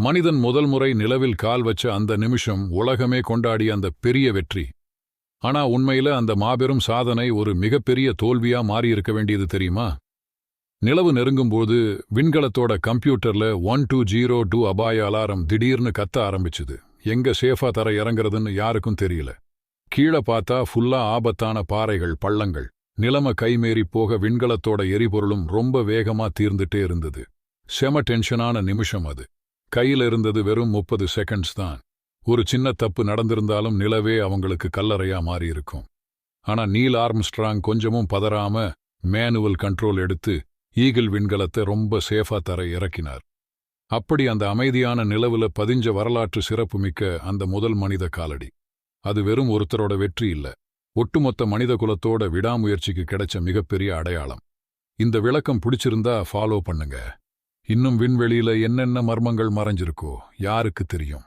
மனிதன் முதல் முறை நிலவில் கால் வச்ச அந்த நிமிஷம் உலகமே கொண்டாடிய அந்த பெரிய வெற்றி. ஆனா உண்மையில அந்த மாபெரும் சாதனை ஒரு மிகப்பெரிய தோல்வியா மாறியிருக்க வேண்டியது தெரியுமா? நிலவு நெருங்கும்போது விண்கலத்தோட கம்ப்யூட்டர்ல 1202 அபாய அலாரம் திடீர்னு கத்த ஆரம்பிச்சுது. எங்க சேஃபா தர இறங்குறதுன்னு யாருக்கும் தெரியல. கீழே பார்த்தா ஃபுல்லா ஆபத்தான பாறைகள், பள்ளங்கள். நிலைமை கைமேறி போக விண்கலத்தோட எரிபொருளும் ரொம்ப வேகமா தீர்ந்துட்டே இருந்தது. செம டென்ஷனான நிமிஷம் அது. கையில இருந்தது வெறும் 30 செகண்ட்ஸ் தான். ஒரு சின்ன தப்பு நடந்திருந்தாலும் நிலவே அவங்களுக்கு கல்லறையா மாறியிருக்கும். ஆனா நீல் ஆர்ம்ஸ்ட்ராங் கொஞ்சமும் பதறாம மேனுவல் கண்ட்ரோல் எடுத்து ஈகிள் விண்கலத்தை ரொம்ப சேஃபா தர இறக்கினார். அப்படி அந்த அமைதியான நிலவுல பதிஞ்ச வரலாற்று சிறப்புமிக்க அந்த முதல் மனித காலடி. அது வெறும் ஒருத்தரோட வெற்றி இல்ல, ஒட்டுமொத்த மனித குலத்தோட விடாமுயற்சிக்கு கிடைச்ச மிகப்பெரிய அடையாளம். இந்த விளக்கம் பிடிச்சிருந்தா ஃபாலோ பண்ணுங்க. இன்னும் விண்வெளியில என்னென்ன மர்மங்கள் மறைஞ்சிருக்கோ யாருக்கு தெரியும்?